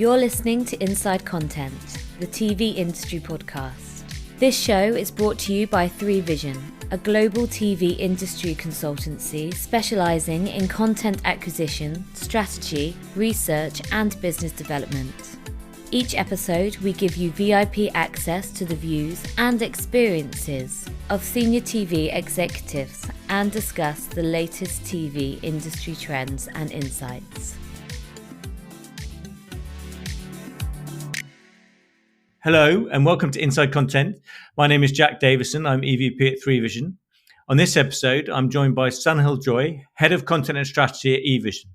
You're listening to Inside Content, the TV industry podcast. This show is brought to you by Redefining, a global TV industry consultancy specialising in content acquisition, strategy, research and business development. Each episode, we give you VIP access to the views and experiences of senior TV executives and discuss the latest TV industry trends and insights. Hello and welcome to Inside Content. My name is Jack Davison. I'm EVP at Redefining. On this episode, I'm joined by Sunil Joy, Head of Content and Strategy at evision.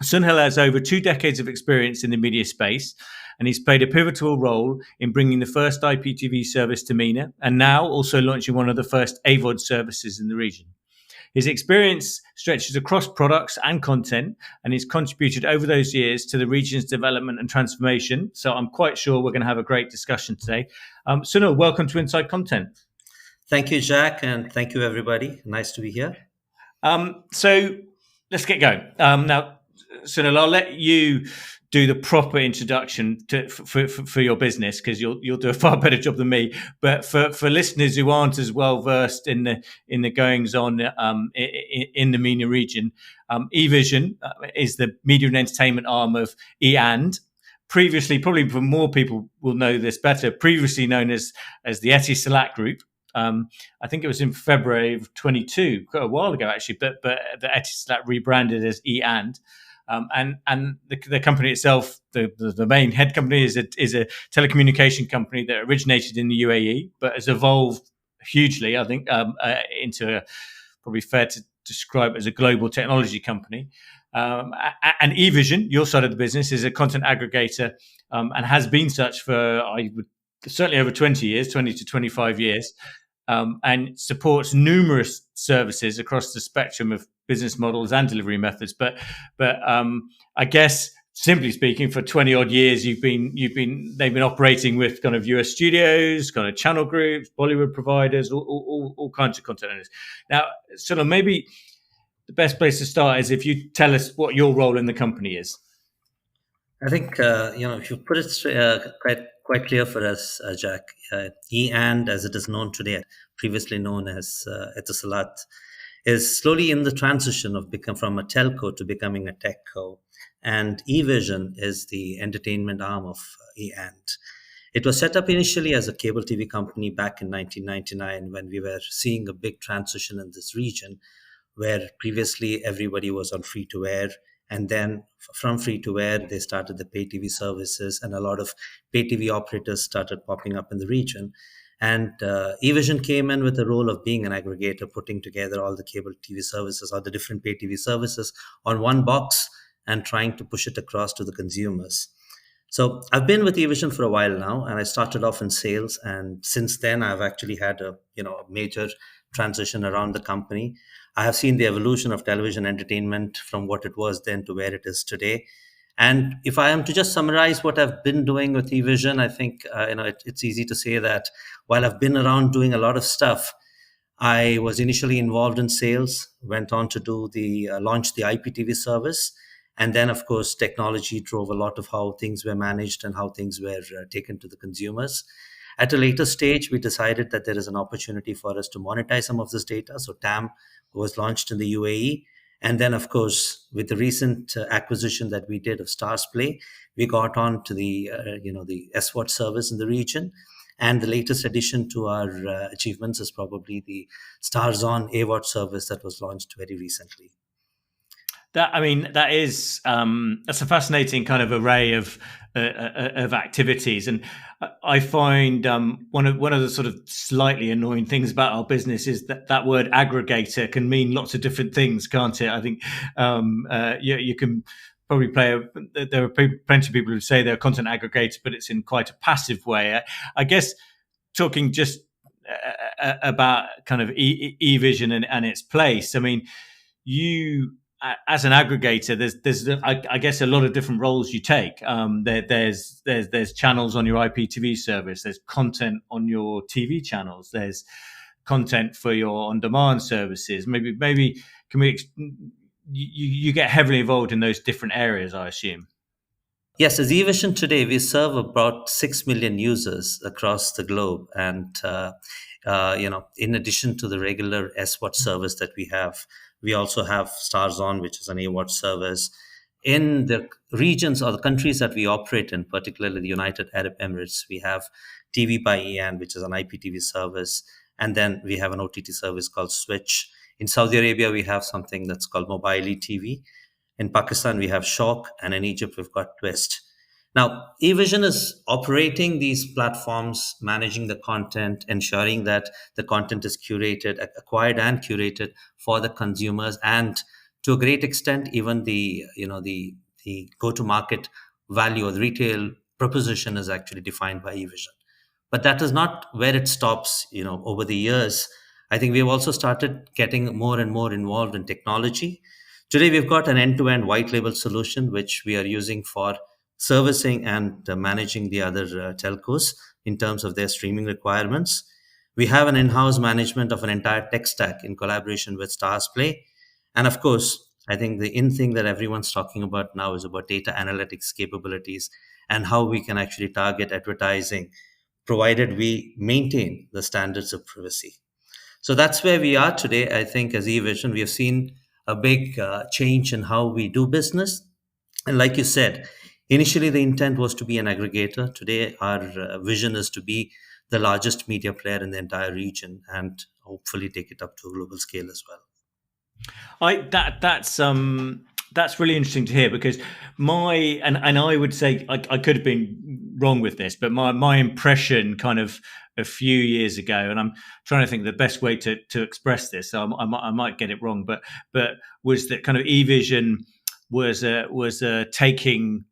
Sunil has over 2 decades of experience in the media space, and he's played a pivotal role in bringing the first IPTV service to MENA and now also launching one of the first AVOD services in the region. His experience stretches across products and content, and he's contributed over those years to the region's development and transformation. So I'm quite sure we're going to have a great discussion today. Sunil, welcome to Inside Content. Thank you, Jack, and thank you, everybody. Nice to be here. So let's get going. Now, Sunil, I'll let you do the proper introduction for your business because you'll do a far better job than me. But for listeners who aren't as well versed in the goings on in the MENA region, evision is the media and entertainment arm of E&. Previously, probably for more people will know this better. Previously known as the Etisalat Group. I think it was in February of 22, quite a while ago actually. But the Etisalat rebranded as E&. And the company itself, the main head company is a telecommunication company that originated in the UAE, but has evolved hugely, I think, into probably fair to describe as a global technology company. And evision, your side of the business, is a content aggregator and has been such for certainly over 20 to 25 years, and supports numerous services across the spectrum of business models and delivery methods. But I guess, simply speaking, for 20 odd years, they've been operating with kind of US studios, kind of channel groups, Bollywood providers, all kinds of content owners. Now, sort of maybe the best place to start is if you tell us what your role in the company is. I think, if you put it quite clear for us, Jack, E&, as it is known today, previously known as Etisalat, is slowly in the transition from a telco to becoming a techco. And evision is the entertainment arm of E&. It was set up initially as a cable TV company back in 1999 when we were seeing a big transition in this region, where previously everybody was on free-to-air. And then from free-to-air, they started the pay TV services, and a lot of pay TV operators started popping up in the region. And evision came in with the role of being an aggregator, putting together all the cable TV services or the different pay TV services on one box and trying to push it across to the consumers. So I've been with evision for a while now, and I started off in sales. And since then, I've actually had a major transition around the company. I have seen the evolution of television entertainment from what it was then to where it is today. And if I am to just summarize what I've been doing with evision, I think it's easy to say that while I've been around doing a lot of stuff, I was initially involved in sales, went on to launch the IPTV service. And then, of course, technology drove a lot of how things were managed and how things were taken to the consumers. At a later stage, we decided that there is an opportunity for us to monetize some of this data. So TAM was launched in the UAE. And then, of course, with the recent acquisition that we did of Stars Play, we got on to the SWAT service in the region. And the latest addition to our achievements is probably the Stars On AVOD service that was launched very recently. That's a fascinating kind of array of activities, and I find one of the sort of slightly annoying things about our business is that word aggregator can mean lots of different things, can't it? I think you can probably there are plenty of people who say they're a content aggregator, but it's in quite a passive way. I guess talking just about kind of evision and its place. I mean, you, as an aggregator, there's I guess a lot of different roles you take. There's channels on your IPTV service. There's content on your TV channels. There's content for your on-demand services. Maybe can we? You get heavily involved in those different areas, I assume. Yes, as evision today, we serve about 6 million users across the globe. And, in addition to the regular SWAT service that we have, we also have Stars On, which is an AWAT service. In the regions or the countries that we operate in, particularly the United Arab Emirates, we have TV by EAN, which is an IPTV service. And then we have an OTT service called Switch. In Saudi Arabia, we have something that's called Mobile TV. In Pakistan, we have Shock, and in Egypt, we've got Twist. Now, eVision is operating these platforms, managing the content, ensuring that the content is curated, acquired and curated for the consumers, and to a great extent, even the go-to-market value or the retail proposition is actually defined by eVision. But that is not where it stops. Over the years, I think we've also started getting more and more involved in technology. Today, we've got an end-to-end white label solution, which we are using for servicing and managing the other telcos in terms of their streaming requirements. We have an in-house management of an entire tech stack in collaboration with Stars Play. And of course, I think the in thing that everyone's talking about now is about data analytics capabilities and how we can actually target advertising, provided we maintain the standards of privacy. So that's where we are today. I think as eVision, we have seen a big change in how we do business. And like you said, initially the intent was to be an aggregator. Today, our vision is to be the largest media player in the entire region and hopefully take it up to a global scale as well. That's really interesting to hear, because and I would say I could have been wrong with this, but my impression kind of a few years ago, and I'm trying to think the best way to express this, so I might get it wrong, but was that kind of eVision was taking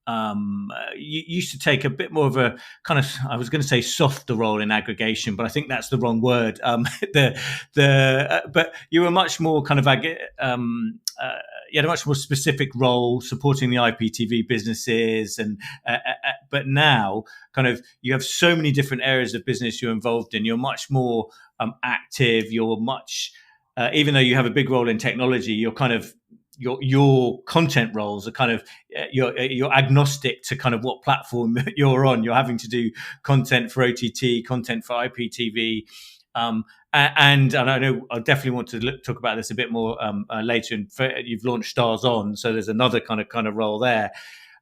you used to take a bit more of a kind of, I was going to say softer role in aggregation, but I think that's the wrong word. But you were much more kind of you had a much more specific role supporting the IPTV businesses, and but now kind of you have so many different areas of business you're involved in. You're much more active. You're much even though you have a big role in technology, you're kind of your content roles are kind of you're agnostic to kind of what platform you're on. You're having to do content for OTT, content for IPTV, and I know I definitely want to talk about this a bit more later. And you've launched Stars On, so there's another kind of role there.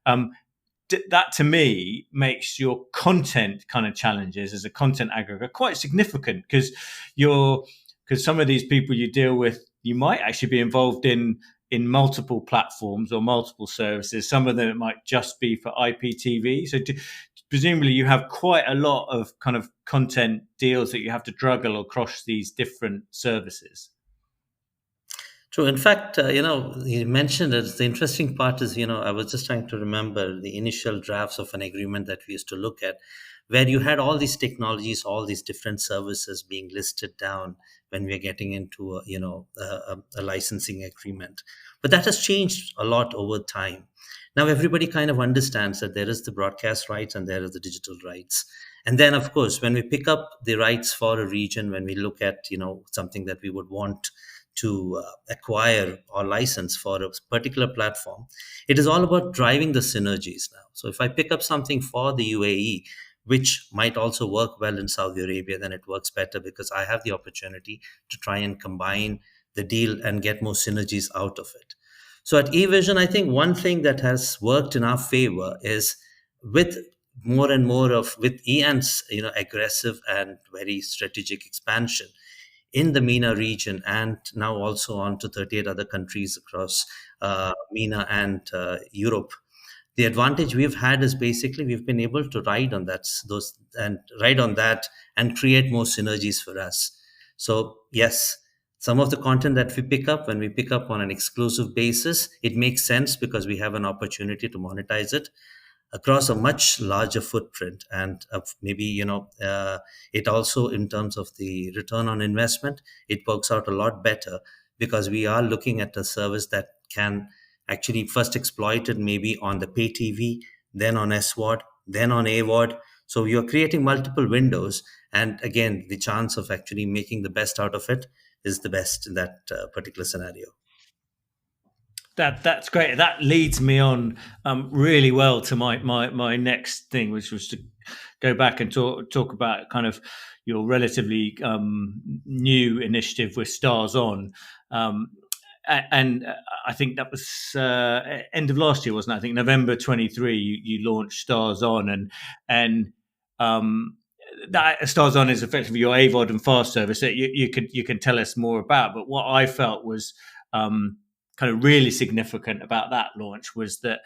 That to me makes your content kind of challenges as a content aggregator quite significant, because some of these people you deal with, you might actually be involved in multiple platforms or multiple services. Some of them it might just be for IPTV. So presumably you have quite a lot of kind of content deals that you have to juggle across these different services. True. In fact, you mentioned it. The interesting part is, I was just trying to remember the initial drafts of an agreement that we used to look at, where you had all these technologies, all these different services being listed down when we're getting into a licensing agreement. But that has changed a lot over time. Now everybody kind of understands that there is the broadcast rights and there is the digital rights. And then, of course, when we pick up the rights for a region, when we look at something that we would want to acquire or license for a particular platform, it is all about driving the synergies now. So if I pick up something for the UAE, which might also work well in Saudi Arabia, then it works better because I have the opportunity to try and combine the deal and get more synergies out of it. So at eVision, I think one thing that has worked in our favor is with more and more with EAN's aggressive and very strategic expansion in the MENA region, and now also on to 38 other countries across MENA and Europe. The advantage we've had is basically we've been able to ride on that and create more synergies for us. So yes, some of the content that we pick up, when we pick up on an exclusive basis, it makes sense because we have an opportunity to monetize it across a much larger footprint. And maybe, it also, in terms of the return on investment, it works out a lot better because we are looking at a service that can actually first exploited maybe on the pay TV, then on SWOD, then on AWOD. So you're creating multiple windows. And again, the chance of actually making the best out of it is the best in that particular scenario. That's great. That leads me on really well to my next thing, which was to go back and talk about kind of your relatively new initiative with Stars On. Um, and I think that was end of last year, wasn't it? I think November 23. You launched Stars On, and um, that Stars On is effectively your AVOD and fast service that you can tell us more about. But what I felt was kind of really significant about that launch was that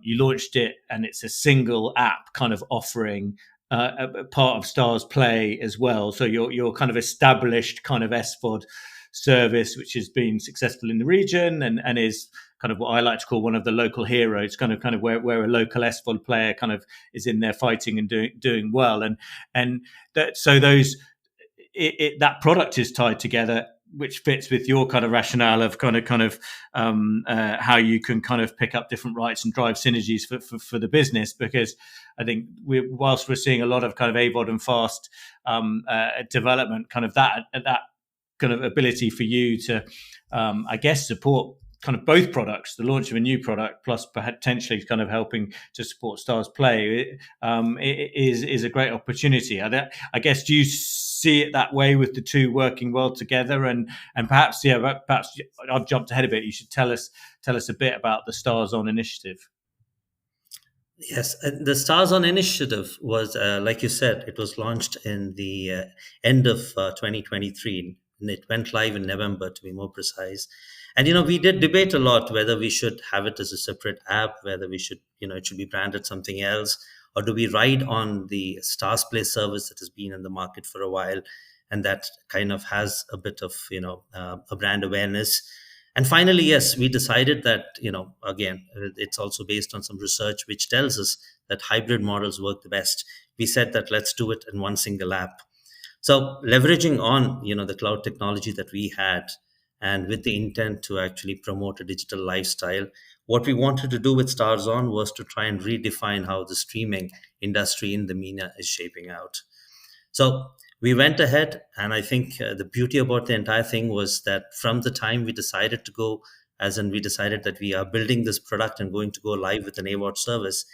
you launched it, and it's a single app kind of offering a part of Stars Play as well. So your kind of established kind of SVOD service, which has been successful in the region and is kind of what I like to call one of the local heroes, kind of where a local SVOD player kind of is in there fighting and doing well, and that so those that product is tied together, which fits with your kind of rationale of kind of how you can kind of pick up different rights and drive synergies for the business. Because I think whilst we're seeing a lot of kind of AVOD and fast development, kind of that kind of ability for you to, I guess, support kind of both products, the launch of a new product plus potentially kind of helping to support Stars Play is a great opportunity. I guess, do you see it that way with the two working well together? And perhaps I've jumped ahead a bit. You should tell us a bit about the Stars On initiative. Yes, the Stars On initiative was, like you said, it was launched in the end of 2023. And it went live in November, to be more precise. And, we did debate a lot whether we should have it as a separate app, whether we should, it should be branded something else, or do we ride on the Stars Play service that has been in the market for a while and that kind of has a bit of, a brand awareness. And finally, yes, we decided that, again, it's also based on some research which tells us that hybrid models work the best. We said that let's do it in one single app. So leveraging on, the cloud technology that we had, and with the intent to actually promote a digital lifestyle, what we wanted to do with Stars On was to try and redefine how the streaming industry in the MENA is shaping out. So we went ahead, and I think the beauty about the entire thing was that from the time we decided to go, we decided that we are building this product and going to go live with an AVOD service,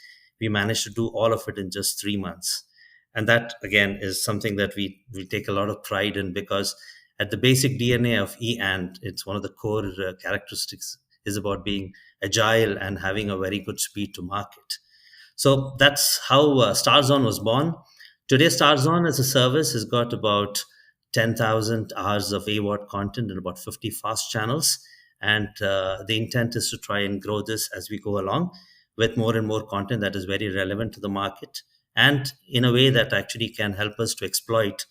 we managed to do all of it in just 3 months. And that, again, is something that we take a lot of pride in, because at the basic DNA of E&, it's one of the core characteristics is about being agile and having a very good speed to market. So that's how Stars On was born. Today, Stars On as a service has got about 10,000 hours of AVOD content and about 50 fast channels. And the intent is to try and grow this as we go along with more and more content that is very relevant to the market, and in a way that actually can help us to exploit,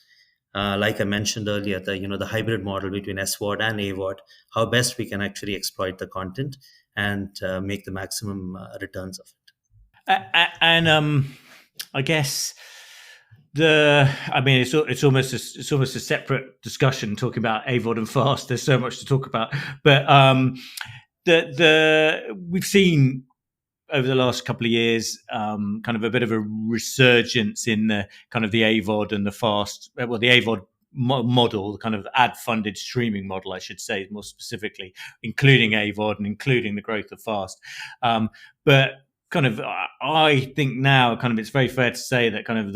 like I mentioned earlier, the hybrid model between SVOD and AVOD, how best we can actually exploit the content and make the maximum returns of it. And I guess it's almost a separate discussion talking about AVOD and fast. There's so much to talk about, but we've seen over the last couple of years, kind of a bit of a resurgence in the kind of the AVOD and the fast, the AVOD model, the kind of ad-funded streaming model, I should say, more specifically, including AVOD and including the growth of fast. But kind of, I think now, kind of, it's very fair to say that kind of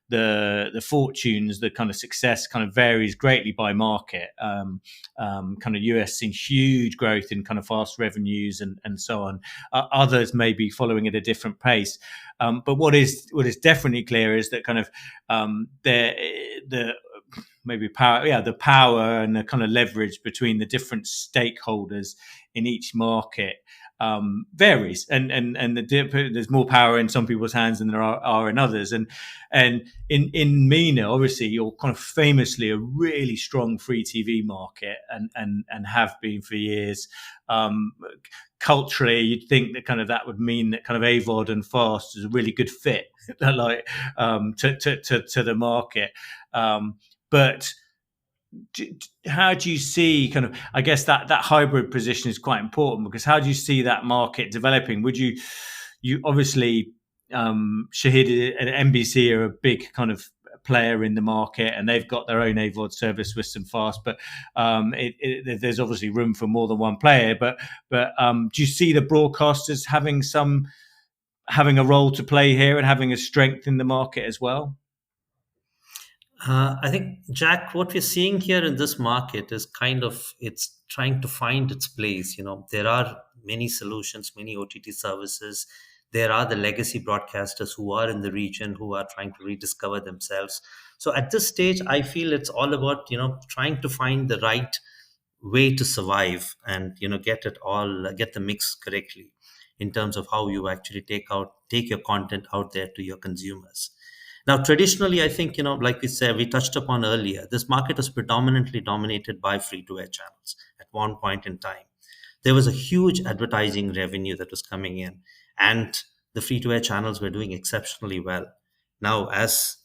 the fortunes, the kind of success, kind of varies greatly by market. Kind of US seeing huge growth in kind of fast revenues and so on. Others may be following at a different pace. But what is definitely clear is that kind of the power and the kind of leverage between the different stakeholders in each market varies, and there's more power in some people's hands than there are in others. And in MENA, obviously, you're kind of famously a really strong free TV market, and have been for years. Culturally, you'd think that kind of that would mean that kind of AVOD and fast is a really good fit, like to the market. But how do you see kind of, I guess that hybrid position is quite important, because how do you see that market developing? Would you obviously, Shahid and NBC are a big kind of player in the market, and they've got their own AVOD service with some fast. But there's obviously room for more than one player. But do you see the broadcasters having a role to play here and having a strength in the market as well? I think, Jack, what we're seeing here in this market is it's trying to find its place. There are many solutions, many OTT services. There are the legacy broadcasters who are in the region who are trying to rediscover themselves. So at this stage, I feel it's all about, trying to find the right way to survive and, get the mix correctly in terms of how you actually take your content out there to your consumers. Now, traditionally, I think, like we touched upon earlier, this market was predominantly dominated by free-to-air channels at one point in time. There was a huge advertising revenue that was coming in, and the free-to-air channels were doing exceptionally well. Now, as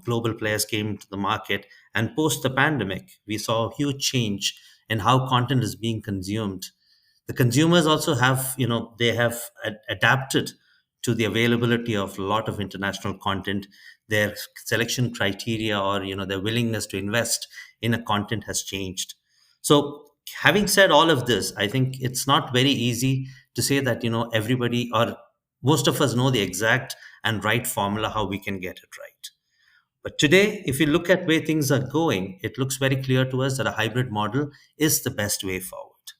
global players came to the market, and post the pandemic, we saw a huge change in how content is being consumed. The consumers also have, they have adapted to the availability of a lot of international content. Their selection criteria, or their willingness to invest in a content, has changed. So having said all of this, I think it's not very easy to say that everybody, or most of us, know the exact and right formula how we can get it right. But today, if you look at where things are going, it looks very clear to us that a hybrid model is the best way forward,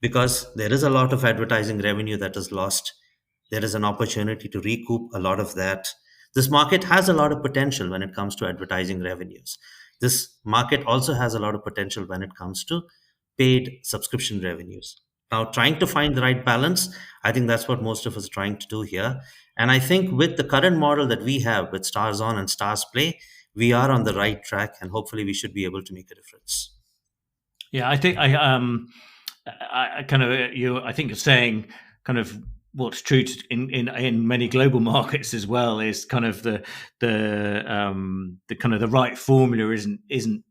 because there is a lot of advertising revenue that is lost. There is an opportunity to recoup a lot of that. This market has a lot of potential when it comes to advertising revenues. This market also has a lot of potential when it comes to paid subscription revenues. Now, trying to find the right balance, I think that's what most of us are trying to do here. And I think with the current model that we have with Stars On and Stars Play, we are on the right track, and hopefully we should be able to make a difference. Yeah, I think I kind of I think you're saying kind of what's true in many global markets as well is kind of the kind of the right formula isn't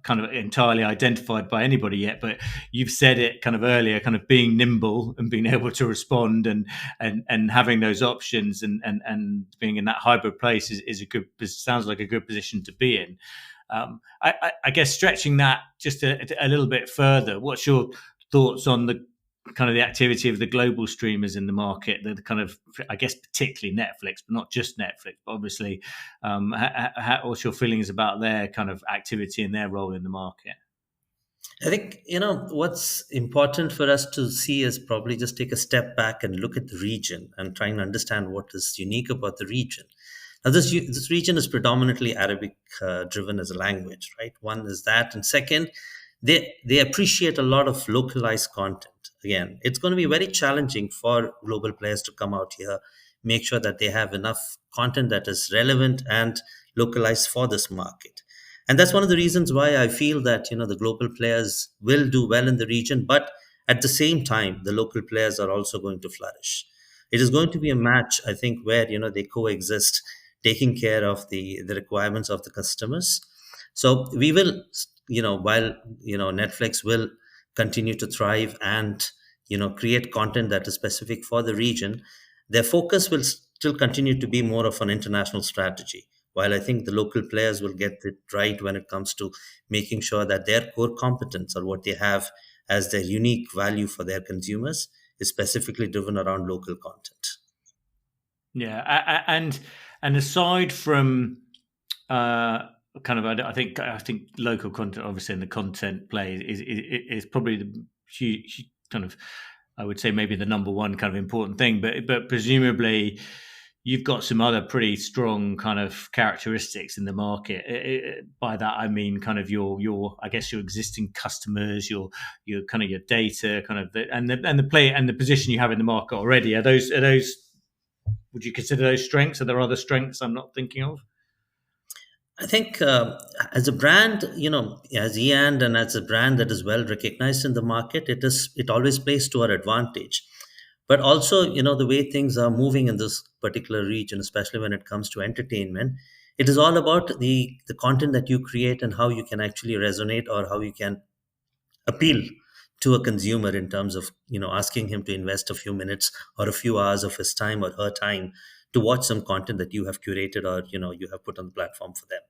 kind of entirely identified by anybody yet, but you've said it kind of earlier, kind of being nimble and being able to respond and having those options and being in that hybrid place is a good, sounds like a good position to be in. I guess stretching that just a little bit further, what's your thoughts on the kind of the activity of the global streamers in the market, the kind of, I guess, particularly Netflix, but not just Netflix, but obviously, what's your feelings about their kind of activity and their role in the market? I think, what's important for us to see is probably just take a step back and look at the region and try and understand what is unique about the region. Now, this region is predominantly Arabic driven as a language, right? One is that. And second, they appreciate a lot of localized content. Again, it's going to be very challenging for global players to come out here, make sure that they have enough content that is relevant and localized for this market. And that's one of the reasons why I feel that, the global players will do well in the region, but at the same time, the local players are also going to flourish. It is going to be a match, I think, where, they coexist, taking care of the requirements of the customers. So we will, while, Netflix will continue to thrive and, create content that is specific for the region, their focus will still continue to be more of an international strategy. While I think the local players will get it right when it comes to making sure that their core competence, or what they have as their unique value for their consumers, is specifically driven around local content. Yeah, and aside from kind of, I think local content, obviously, in the content play is probably the huge kind of, I would say, maybe the number one kind of important thing, but presumably you've got some other pretty strong kind of characteristics in the market. By that I mean kind of your I guess your existing customers, your kind of your data, kind of and the play and the position you have in the market already. Are those would you consider those strengths? Are there other strengths I'm not thinking of? I think as a brand, as EAND, and as a brand that is well recognized in the market, it always plays to our advantage. But also, the way things are moving in this particular region, especially when it comes to entertainment, it is all about the content that you create and how you can actually resonate, or how you can appeal to a consumer in terms of, asking him to invest a few minutes or a few hours of his time or her time to watch some content that you have curated or you have put on the platform for them.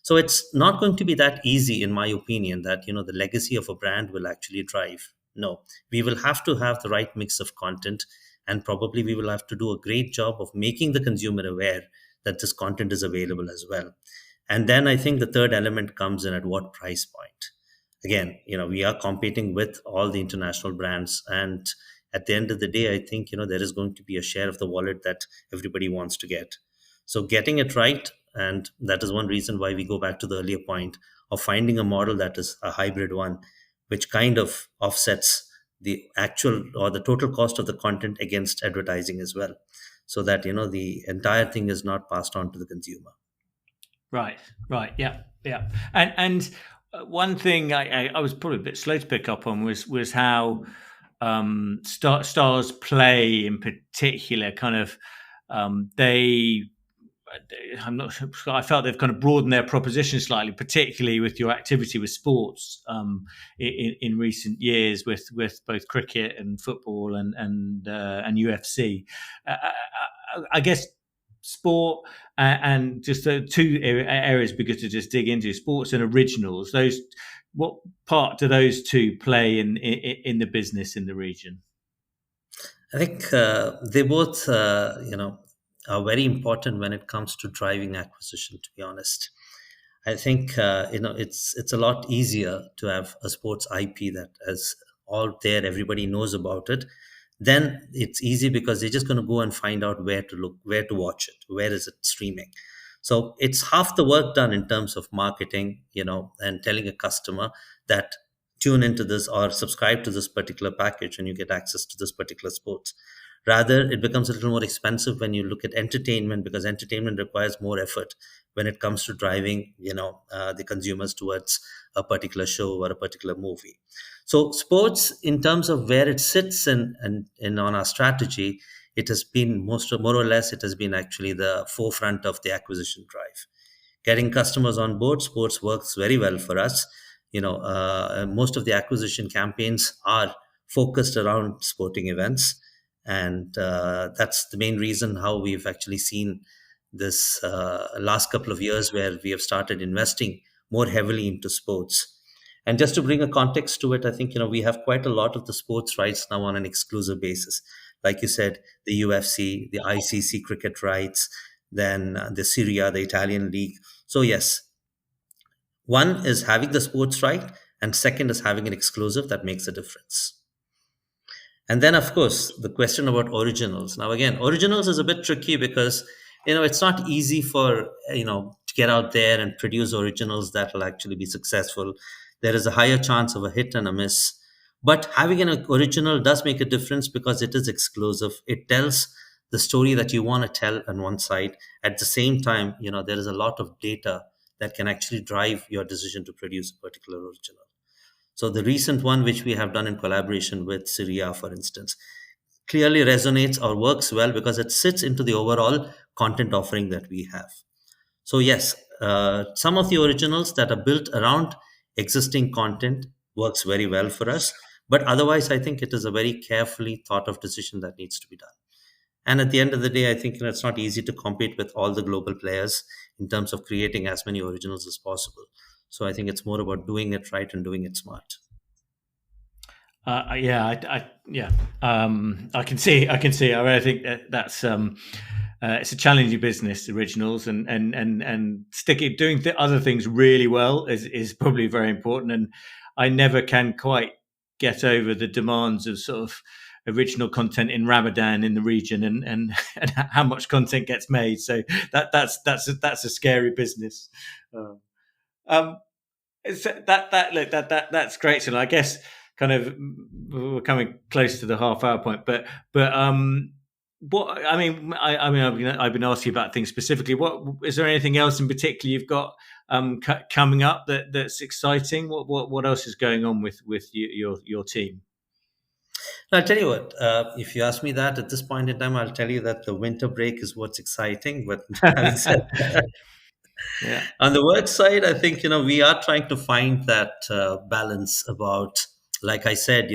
So it's not going to be that easy, in my opinion, that the legacy of a brand will actually drive. No, we will have to have the right mix of content, and probably we will have to do a great job of making the consumer aware that this content is available as well. And then I think the third element comes in: at what price point. Again, we are competing with all the international brands, and at the end of the day, I think there is going to be a share of the wallet that everybody wants to get. So getting it right, and that is one reason why we go back to the earlier point of finding a model that is a hybrid one, which kind of offsets the actual or the total cost of the content against advertising as well, so that the entire thing is not passed on to the consumer. Right. Yeah. And one thing I was probably a bit slow to pick up on was how Stars Play in particular kind of I'm not sure. I felt they've kind of broadened their proposition slightly, particularly with your activity with sports in recent years, with both cricket and football and UFC. I guess sport and just the two areas because to just dig into sports and originals. What part do those two play in the business in the region? I think they both, are very important when it comes to driving acquisition. To be honest, I think it's a lot easier to have a sports IP that is all there, everybody knows about it. Then it's easy because they're just going to go and find out where to look, where to watch it, where is it streaming. So it's half the work done in terms of marketing, and telling a customer that tune into this or subscribe to this particular package and you get access to this particular sports. Rather, it becomes a little more expensive when you look at entertainment, because entertainment requires more effort when it comes to driving, the consumers towards a particular show or a particular movie. So sports, in terms of where it sits and on our strategy, it has been more or less, it has been actually the forefront of the acquisition drive. Getting customers on board, sports works very well for us. Most of the acquisition campaigns are focused around sporting events. And that's the main reason how we've actually seen this last couple of years where we have started investing more heavily into sports. And just to bring a context to it, I think, we have quite a lot of the sports rights now on an exclusive basis. Like you said, the UFC, the ICC cricket rights, then the Serie A, the Italian league. So yes, one is having the sports right, and second is having an exclusive that makes a difference. And then, of course, the question about originals. Now, again, originals is a bit tricky because, it's not easy for, to get out there and produce originals that will actually be successful. There is a higher chance of a hit and a miss. But having an original does make a difference because it is exclusive. It tells the story that you want to tell on one side. At the same time, there is a lot of data that can actually drive your decision to produce a particular original. So the recent one, which we have done in collaboration with Serie A, for instance, clearly resonates or works well because it sits into the overall content offering that we have. So yes, some of the originals that are built around existing content works very well for us. But otherwise, I think it is a very carefully thought of decision that needs to be done. And at the end of the day, I think it's not easy to compete with all the global players in terms of creating as many originals as possible. So I think it's more about doing it right and doing it smart. I can see. I mean, I think that's it's a challenging business, originals, and doing other things really well is probably very important. And I never can quite get over the demands of sort of original content in Ramadan in the region and how much content gets made. So that's a scary business. That's great. So I guess kind of we're coming close to the half-hour point, but what I mean, I've been asking about things specifically. What is there anything else in particular you've got coming up that's exciting? What else is going on with your team? I'll tell you what, if you ask me that at this point in time, I'll tell you that the winter break is what's exciting. But having said that, yeah. On the work side, I think, we are trying to find that balance about, like I said,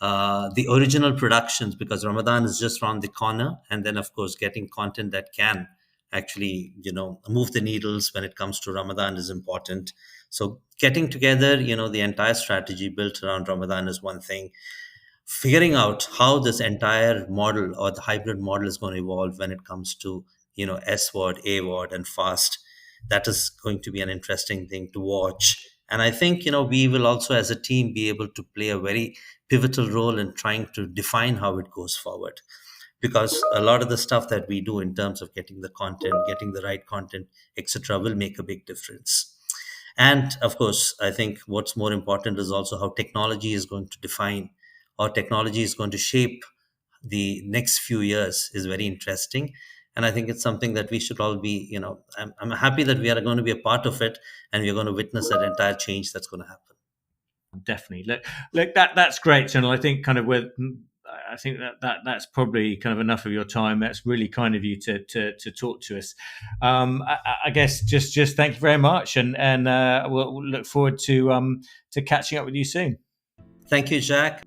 the original productions, because Ramadan is just around the corner, and then of course getting content that can actually move the needles when it comes to Ramadan is important. So getting together, the entire strategy built around Ramadan is one thing. Figuring out how this entire model or the hybrid model is going to evolve when it comes to S word, A word, and fast, that is going to be an interesting thing to watch. And I think we will also as a team be able to play a very pivotal role in trying to define how it goes forward, because a lot of the stuff that we do in terms of getting the content, getting the right content, etc., will make a big difference. And of course, I think what's more important is also how technology is going to define, or technology is going to shape the next few years is very interesting. And I think it's something that we should all be, I'm happy that we are going to be a part of it, and we're going to witness that entire change that's going to happen. Definitely. Look, that's great, Sunil. I think I think that's probably kind of enough of your time. That's really kind of you to talk to us. I guess just thank you very much, and we'll look forward to catching up with you soon. Thank you, Jack.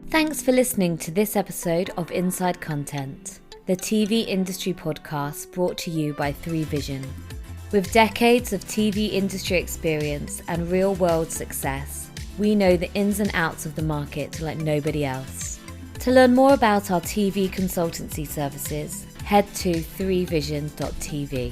Thanks for listening to this episode of Inside Content, the TV industry podcast brought to you by 3Vision. With decades of TV industry experience and real-world success, we know the ins and outs of the market like nobody else. To learn more about our TV consultancy services, head to 3vision.tv.